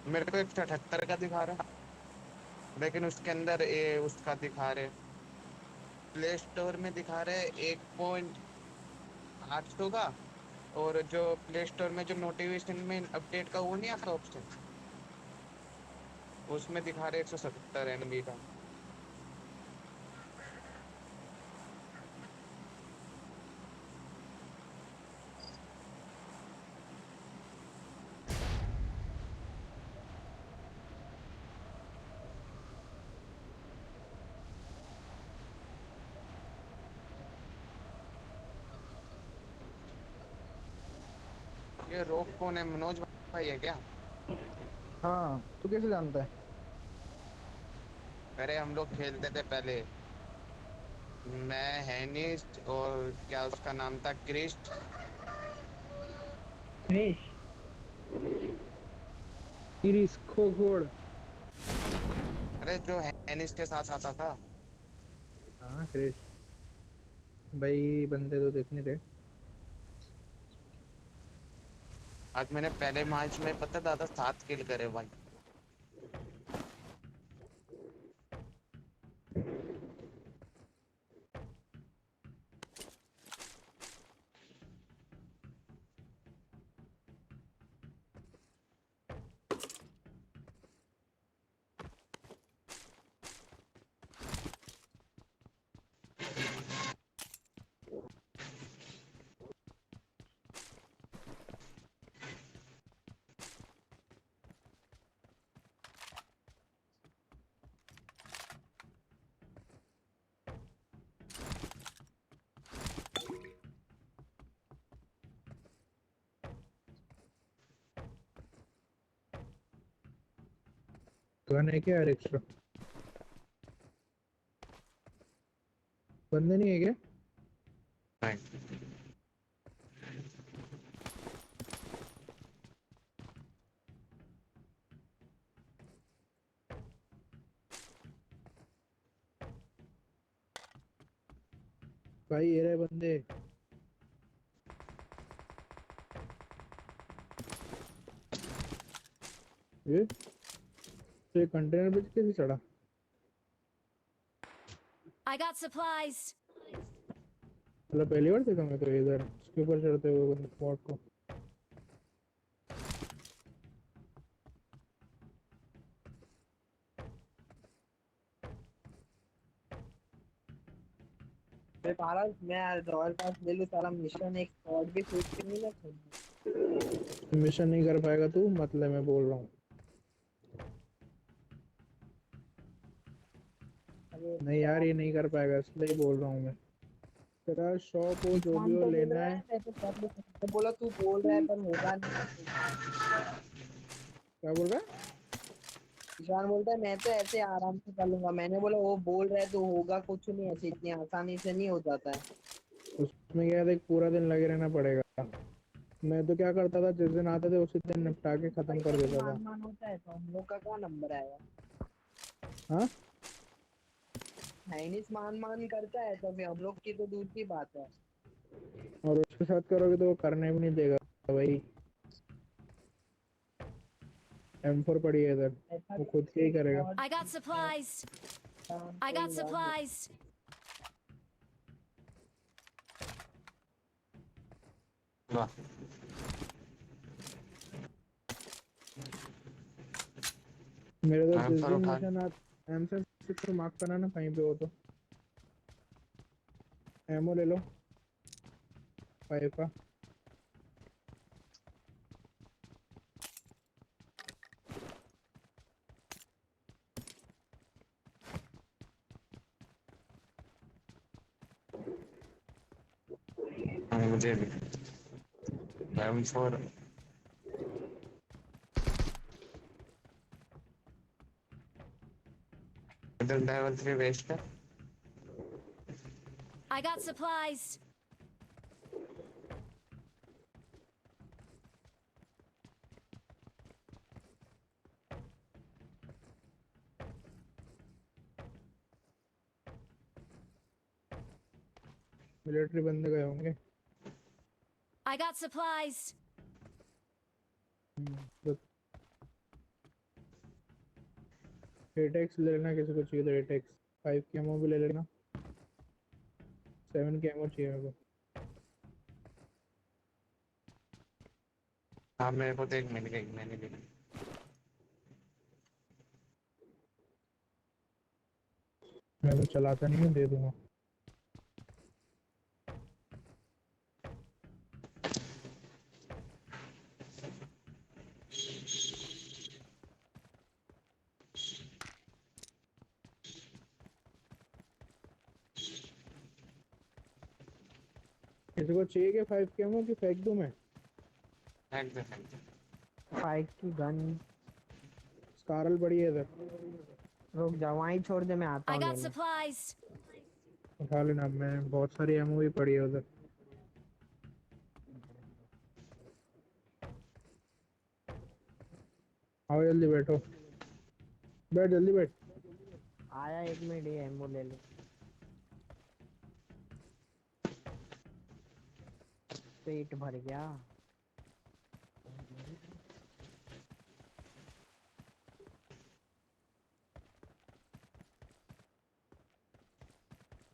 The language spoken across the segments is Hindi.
मेरे को 178 का दिखा रहा है, लेकिन उसके अंदर उसका दिखा रहे, प्ले स्टोर में दिखा रहे 1.800 का। और जो प्ले स्टोर में जो नोटिफिकेशन में अपडेट का वो नहीं आता ऑप्शन, उसमें दिखा रहे 177 MB का। ये रोक कौन है, मनोज भाई है क्या? हाँ, तू कैसे जानता है? अरे हम लोग खेलते थे पहले, मैं हैनिस्ट और क्या उसका नाम था, क्रिस्ट। क्रिश। इरिस खोखोड़। अरे जो हैनिस्ट के साथ आता था। हाँ क्रिश। भाई बंदे तो देखने थे। आज मैंने पहले मैच में पता दादा 7 किल करे भाई। गन है क्या यार एक्स्ट्रा? बंदे नहीं है क्या? नहीं। भाई ये रहे बंदे। ये तो ये कंटेनर पे कैसे चढ़ा? I got supplies. मतलब पहली बार देखा मैं तो इधर उसके ऊपर चढ़ते हुए बंदे स्पॉट को। मैं सारा मैं रॉयल पास ले लूँ, सारा मिशन एक स्क्वाड भी खरीद के नहीं ना खेलना। मिशन नहीं कर पाएगा तू, मतलब मैं बोल रहा हूँ। अरे नहीं यार यार, ये नहीं कर पाएगा, इसलिए बोल रहा हूँ मैं। तेरा शॉप हो जो भी ईशान हो तो बोल लेना रहा है। है मैं तो कर लूँ, मैं बोला तू बोल रहा है पर होगा नहीं। क्या बोल रहा है? ईशान बोलता है मैं तो ऐसे आराम से कर लूंगा, मैंने बोला वो बोल रहा है तो होगा कुछ नहीं, ऐसे इतनी आसानी से नहीं हो जाता है। उसमें क्या है, देख पूरा दिन लगे रहना पड़ेगा। मैं तो क्या करता था, जिस दिन आते थे उसी दिन निपटा के खत्म भाई कर ऐसे देता था। मान मान होता है तो हम लोग का क्या नंबर आएगा? हाँ। चाइनीज मान मान करता है तो फिर हम लोग की तो दूर की बात है। और उसके साथ करोगे तो वो करने भी नहीं देगा भाई। M4 पड़ी है इधर। ऐसा वो खुद के ही एक करेगा। Squad I got supplies. I कोई got लॉन्ग है। supplies. वाह। मेरे तो टाइम जिस पर दिन उठा। मिशन आ M7 मार्क करना ना कहीं पे हो तो एमओ ले लो 5 का। मुझे भी M4। इधर लेवल 3 वेस्ट है। I got supplies. मिलिट्री बंदे गए होंगे। I got supplies. तो एटेक्स ले लेना, किसी को चाहिए तो एटेक्स। 5 की एमओ भी ले लेना। 7 की एमओ चाहिए मेरे को। हाँ मेरे को तो एक मिल गई, मैंने भी। मैं तो चलाता नहीं हूँ, दे दूंगा। किसी को चाहिए कि 5 की एमओ की फेंक दूं मैं? फेंक दे फेंक दे। 5 की गन। स्कारल पड़ी है इधर, रुक जा, वहीं छोड़ दे, मैं आता I हूँ got लेने। supplies. उठा लेना। मैं बहुत सारी एमओ भी पड़ी है उधर। आओ जल्दी बैठो, बैठ जल्दी बैठ। आया, 1 मिनट, ये एमओ ले ले। पेट भर गया।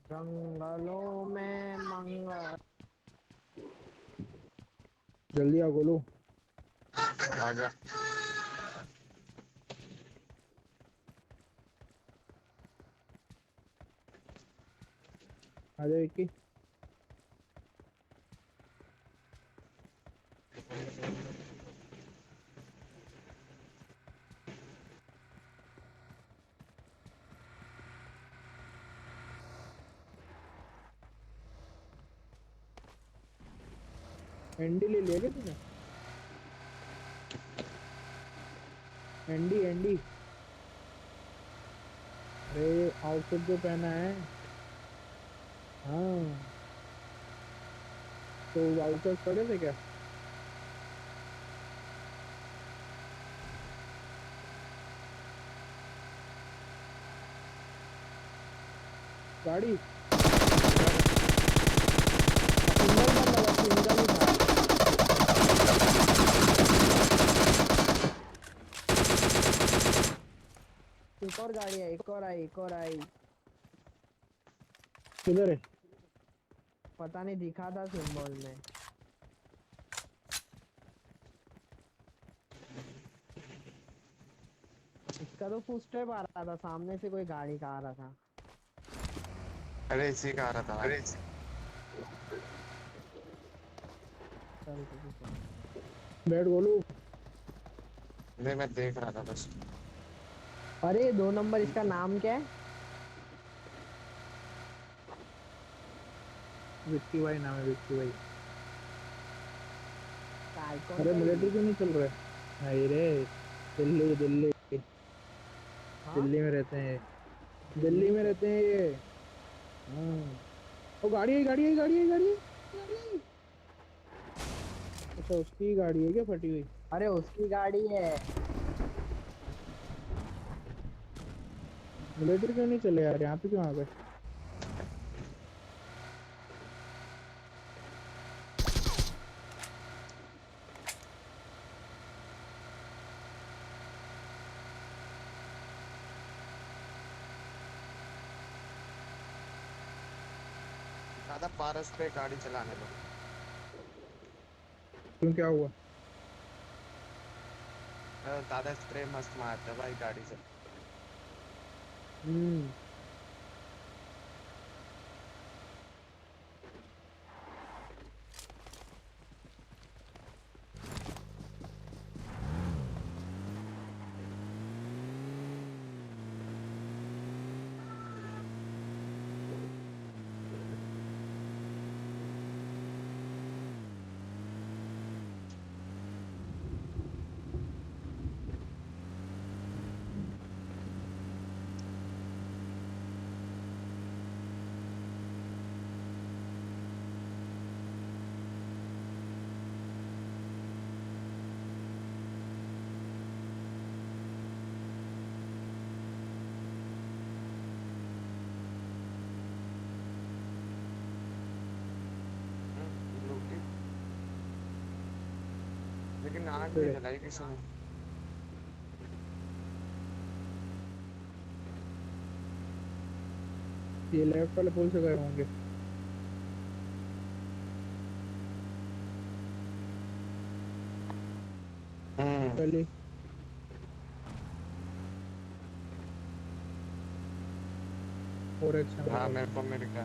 जंगलों में मंगल। जल्दी आओ गोलू। आ जा। आ जाओ इक्की। एनडी ले लिया क्या तूने? ND ND. अरे आउटफिट जो पहना है। हाँ, तो वाउचर्स पड़े थे क्या? गाड़ी सिंगल बंदा था, सिंगल ही था। एक और गाड़ी है, एक और आई, एक और आई। किधर है? पता नहीं, दिखा था सिंबल में। इसका तो फुटस्टेप आ रहा था, सामने से कोई गाड़ी का आ रहा था। अरे इसी का आ रहा था। अरे चल ठीक है। बैठ गोलू। नहीं, मैं देख रहा था बस। अरे 2 नंबर, इसका नाम क्या है? विक्की भाई नाम है, विक्की भाई। इसका आइकॉन अरे क्या है? मिलिट्री क्यों नहीं चल रहा है? नहीं रे, दिल्ली दिल्ली। हाँ, दिल्ली में रहते हैं ये। दिल्ली दिल्ली में से। रहते हैं ये। हाँ। ओ गाड़ी आई, गाड़ी आई, गाड़ी आई, गाड़ी आई, गाड़ी आई। अच्छा, उसकी गाड़ी है क्या फटी हुई? अरे उसकी गाड़ी है। मिलिट्री क्यों नहीं चले यार, यहाँ पे क्यों आ गए? दादा पारस पे गाड़ी चलाने दो। क्यों, क्या हुआ? दादा स्प्रे मस्त मारता है भाई गाड़ी से। हम्म। लूटी। लेकिन आग नहीं जलाई किसी ने। ये लेफ्ट वाले पुल से गए होंगे। चलिए और एक हाँ समय मेरे को मिल गया।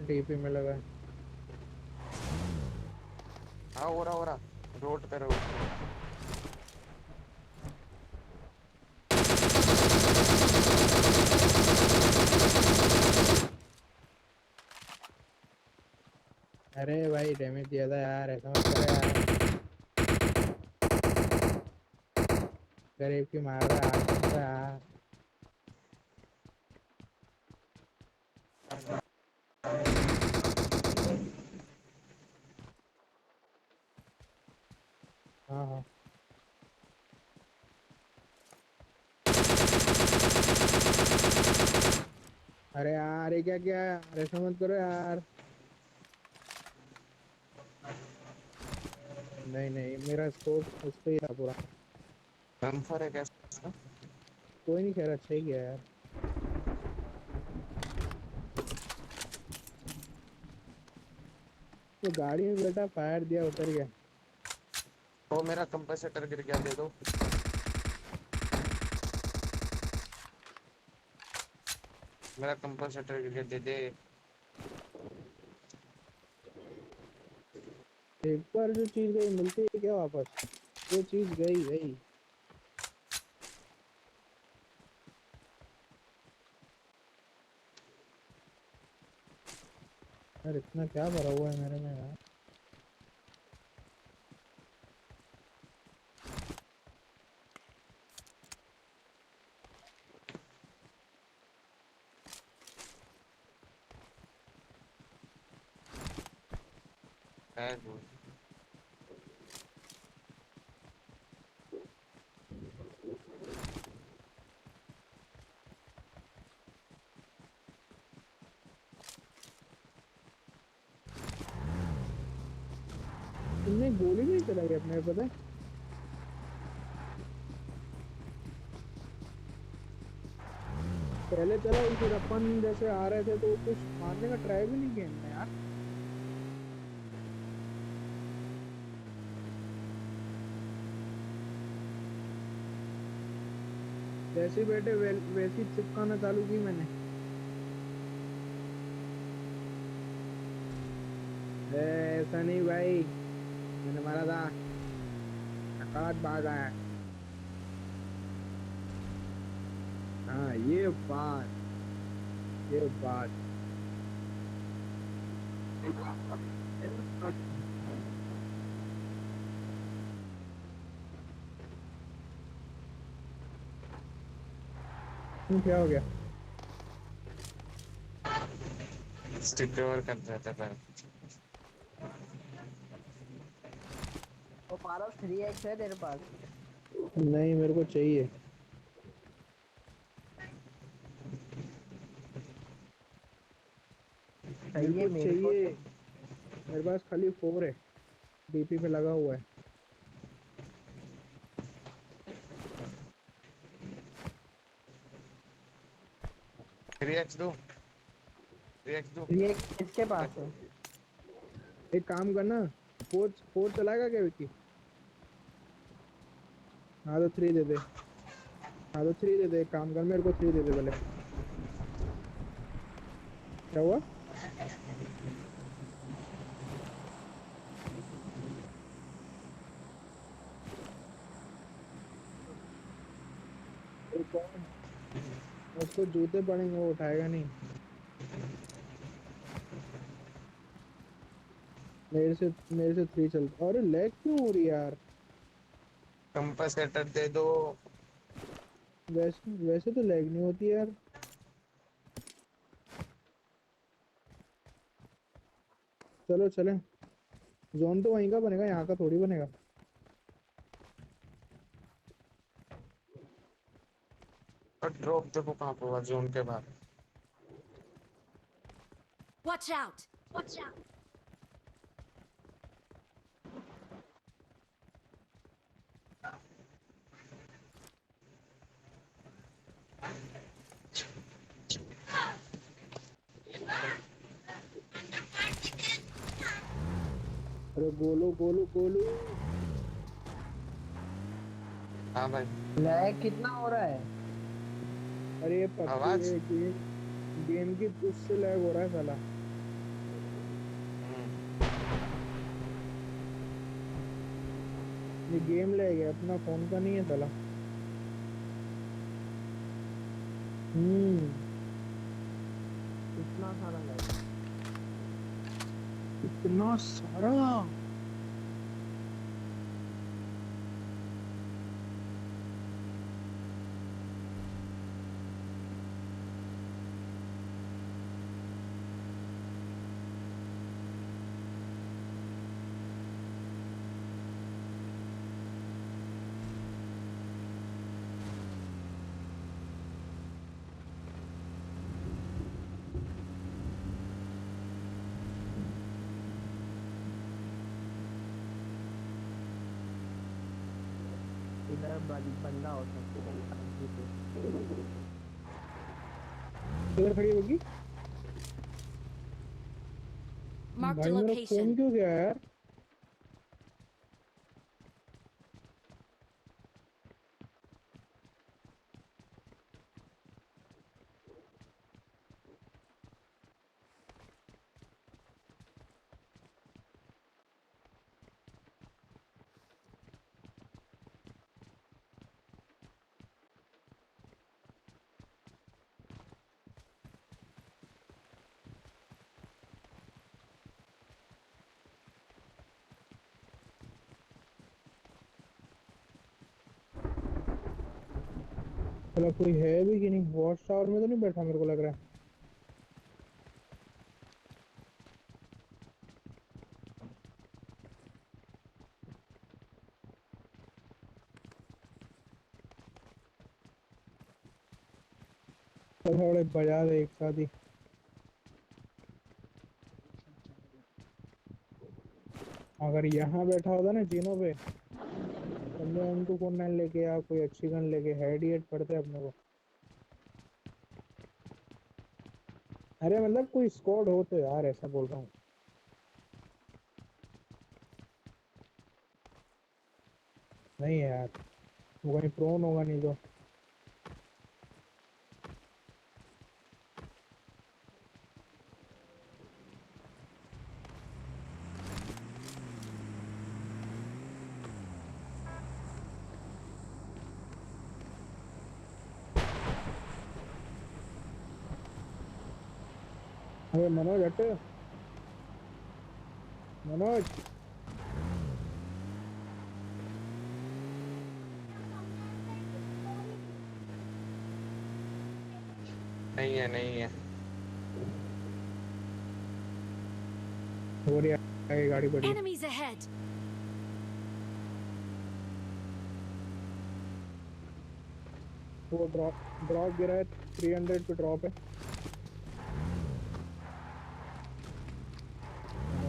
डीपी में लगा है। हाँ हो रहा रोड पे रोड पे। अरे भाई डैमेज दिया था यार, ऐसा मत करो यार। गरीब की मार रहा है यार तुम तो यार। हाँ हाँ। अरे यार ये क्या किया यार, ऐसा मत करो यार। नहीं नहीं, मेरा स्कोप उस पे ही था पूरा। ट्रांसफर है कैसा? कोई नहीं, खैर अच्छा ही किया यार। तो गाड़ी में बेटा फायर दिया, उतर गया। वो मेरा कंपनसेटर गिर गया, दे दो। मेरा कंपनसेटर गिर गया, दे दे। एक बार जो चीज गई मिलती है क्या वापस? वो चीज गई गई। यार इतना क्या भरा हुआ है मेरे में यार। है वो। तुमने गोली नहीं चलाई अपने, पता है? पहले चलाई, फिर अपन जैसे आ रहे थे तो कुछ मारने का ट्राई भी नहीं किया इनने यार। जैसे ही बैठे वैसे ही चिपकाना चालू की मैंने। ऐसा नहीं भाई, मैंने मारा था। आकाश भागा है। हाँ ये बात। क्या हो गया? स्टिक कवर कर रहा था पर। वो पारस 3x है तेरे पास? नहीं मेरे को चाहिए। मेरे चाहिए को मेरे को चाहिए। तो। मेरे पास खाली 4 है, डीपी पे लगा हुआ है। रिएक्ट दो, रिएक्ट दो। 3x किसके पास है? एक काम करना, फोर फोर चलाएगा क्या विकी? हाँ तो 3 दे दे। हाँ तो 3 दे दे, एक काम कर मेरे को 3 दे दे पहले। क्या हुआ? एक और, उसको जूते पड़ेंगे, वो उठाएगा नहीं। मेरे से 3 चलता। अरे लैग क्यों हो रही है यार? कंपनसेटर दे दो। वैसे वैसे तो लैग नहीं होती यार। चलो चलें। जोन तो वहीं का बनेगा, यहाँ का थोड़ी बनेगा। और ड्रॉप देखो कहाँ पे हुआ, जोन के बाहर। Watch out! Watch out! अरे गोलू गोलू गोलू। हाँ भाई। लैग कितना हो रहा है? अरे ये पबजी आवाज। है गेम। गेम की उससे लैग हो रहा है साला। ये गेम लैग है, अपना फोन का नहीं है साला। हम्म। इतना सारा लैग। इतना सारा। इधर बंदा हो सकता है। किधर खड़ी होगी? Marked a भाई मेरा फोन location. क्यों गया यार? चलो कोई है भी कि नहीं? वॉच टावर में तो नहीं बैठा मेरे को लग रहा है। थोड़े बजा दे एक साथ ही। अगर यहाँ बैठा होता ना जीनों पे, तब मैं उनको फोन नाइन लेके या कोई अच्छी गन लेके हेड ही हेड पड़ते अपने को। अरे मतलब कोई स्क्वाड हो तो यार, ऐसा बोल रहा हूँ। नहीं है यार, वो कहीं प्रोन होगा नहीं तो। अरे मनोज हट। मनोज। नहीं है नहीं है। हो रही है गाड़ी पड़ी। Enemies ahead. वो ड्रॉप ड्रॉप गिरा है, 300 पे ड्रॉप है।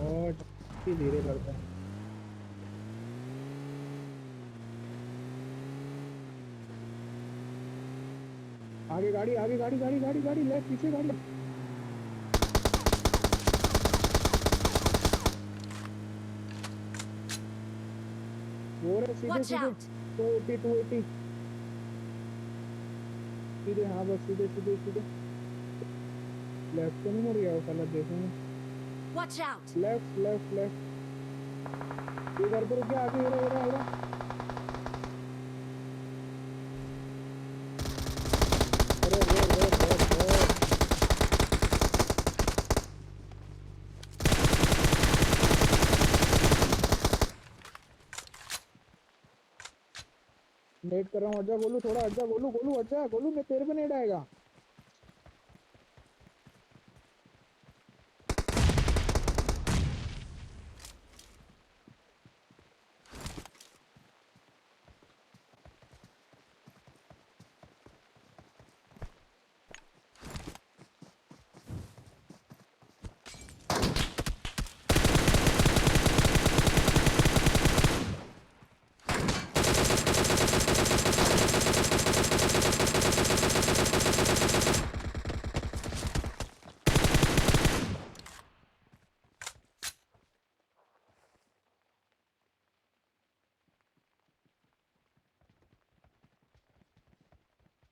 मनोज धीरे करता है। आगे गाड़ी, आगे गाड़ी, गाड़ी गाड़ी गाड़ी, लेफ्ट पीछे गाड़ी। वो रहे सीधे Watch सीधे। out. 280 280। सीधे, हाँ बस सीधे सीधे सीधे। लेफ्ट तो नहीं मुड़ गया वो साला, देखेंगे। Watch out. Left left left. ये घर पर क्या आगे? हो रहा हो रहा हो रहा। अरे रे। नेट कर रहा हूँ, हट जा गोलू, थोड़ा हट जा गोलू, गोलू हट जा गोलू, मैं तेरे पे नेट आएगा।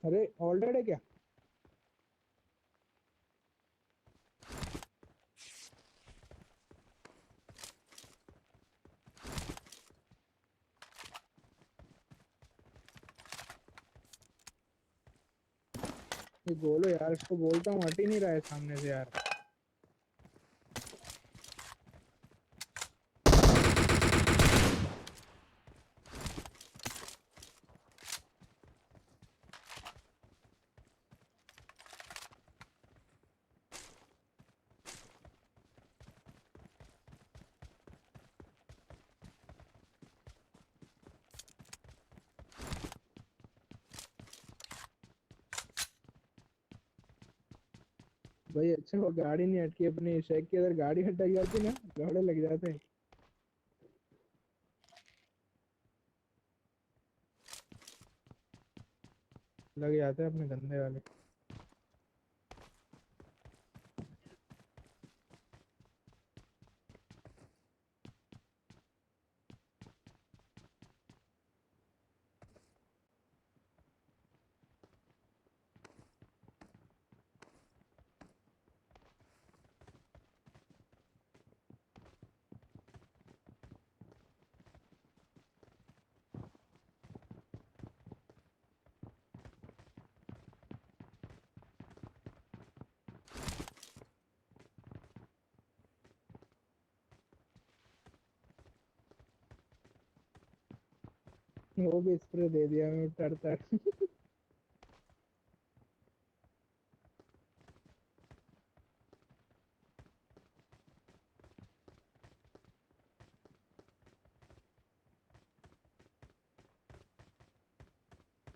अरे ऑलरेडी क्या? ये गोलो यार, इसको बोलता हूँ हट ही नहीं रहा है सामने से यार। भाई अच्छा वो गाड़ी नहीं हटकी, अपनी शेख की अगर गाड़ी हटक जाती ना, घोड़े लग जाते। लग जाते हैं अपने गंदे वाले। वो भी स्प्रे दे दिया मैं तर तर।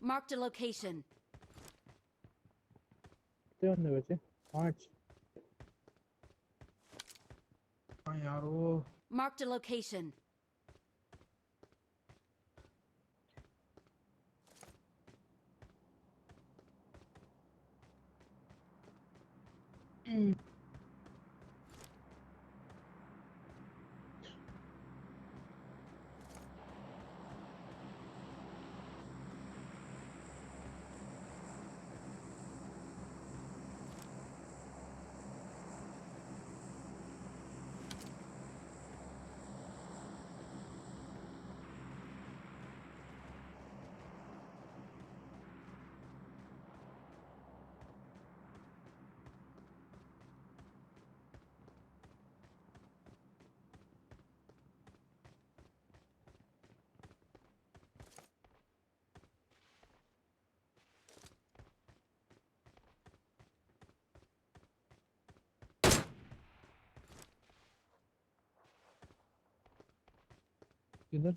Marked a location. कितने बंदे बचे? 5। हाँ यार वो Marked a location. किधर?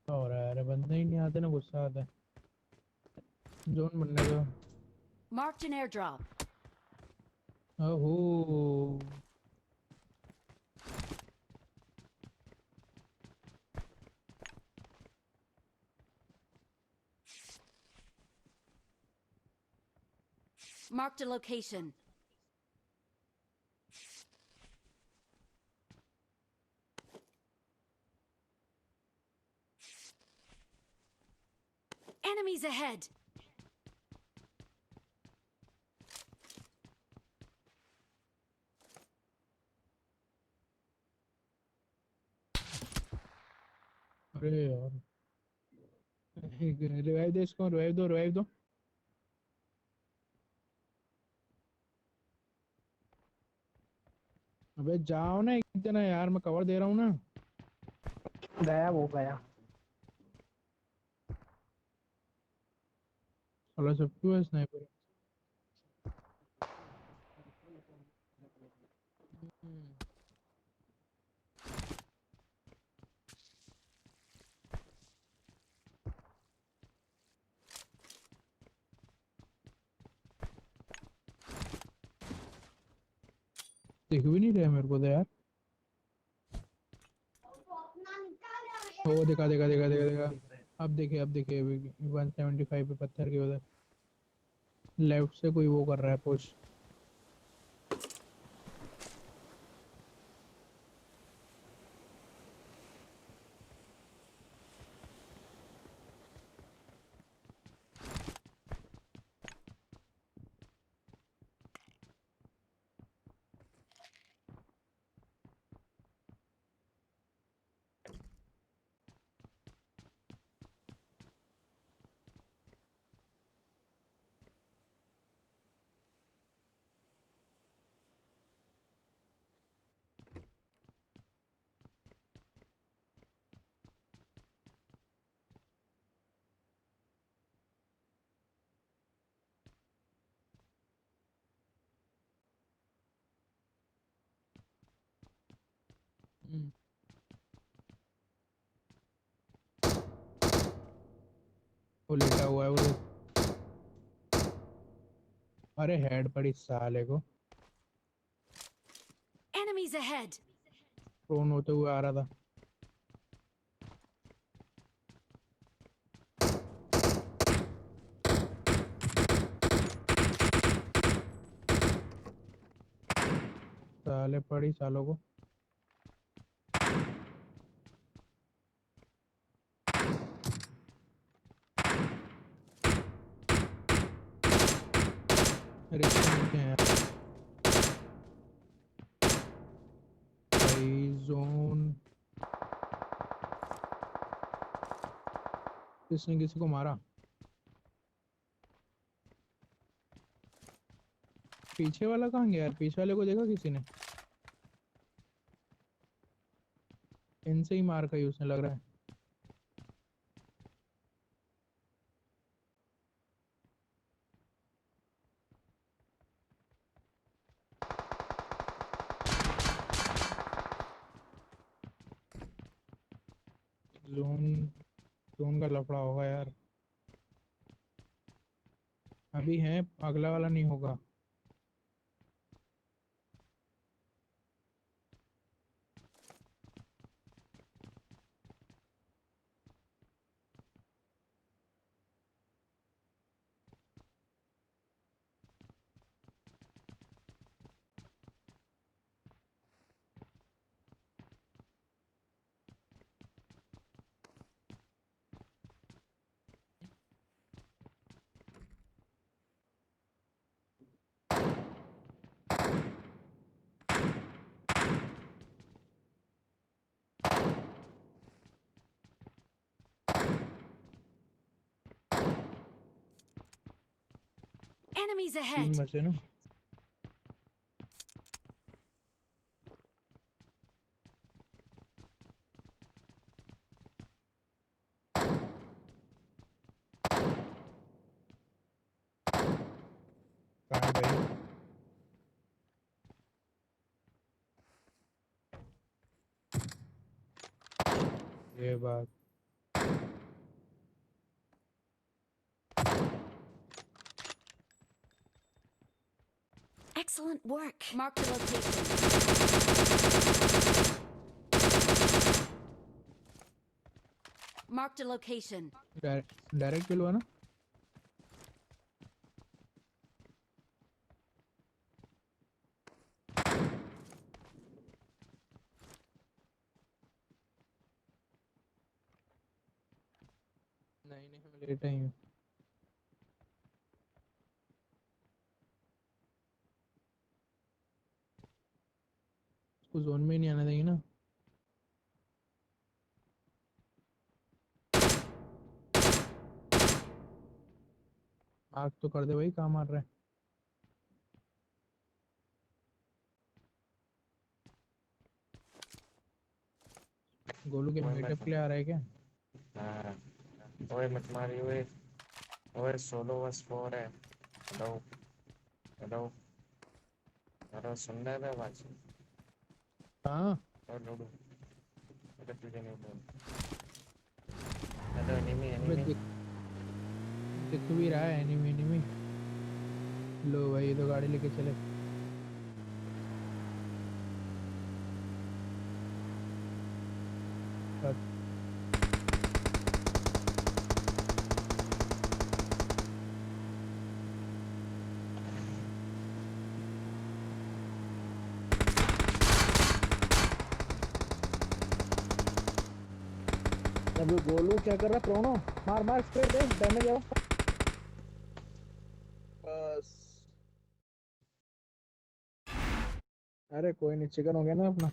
क्या हो रहा है? अरे बंदे ही नहीं आते ना, गुस्सा आता है। जोन बनने दो। Marked an airdrop. ओहो। Marked a location. Enemies ahead. अरे यार, रिवाइव दे इसको, रिवाइव दो, रिवाइव दो। अबे जाओ ना एक जना यार, मैं कवर दे रहा हूँ ना। गया वो गया। साला सब क्यों है स्नाइपर? दिख भी नहीं रहा मेरे को तो यार। वो दिखा दिखा दिखा दिखा दिखा। अब देखिए अभी 175 पे पत्थर के उधर लेफ्ट से कोई वो कर रहा है पुश। हम्म, वो लेटा हुआ है उधर। अरे हेड पड़ी साले को। Enemies ahead! प्रोन होते हुए आ रहा था। साले पड़ी सालों को। रिश्ते मिलते हैं यार। भाई जोन किसने किसी को मारा। पीछे वाला कहाँ गया यार, पीछे वाले को देखा किसी ने। इनसे ही मार खाई उसने लग रहा है। जोन जोन का लफड़ा होगा यार। अभी है, अगला वाला नहीं होगा। Enemies तीन ahead! बचे ना। कहाँ है भाई। ये बात। Excellent work! Mark the location. Marked a location. Direct kill हुआ ना। नहीं नहीं मैं लेटा ही हूँ। उसको जोन में ही नहीं आने देंगे ना। आग तो कर दे भाई, कहाँ मार रहा है। गोलू के ओए मेटअप मत के लिए आ रहा है क्या। हाँ, ओए मत मारी ओए। ओए सोलो बस 4 है। हेलो हेलो हेलो, सुन रहे थे आवाज? हाँ और लूडो, अरे तुझे नहीं बोल। हेलो एनिमी अबे एनिमी। दिख भी रहा है एनिमी एनिमी। लो भाई ये तो गाड़ी लेके चले। अभी गोलू क्या कर रहा है? प्रोनो मार मार स्प्रे दे, डैमेज आओ। बस, अरे कोई नहीं, चिकन हो गया ना अपना।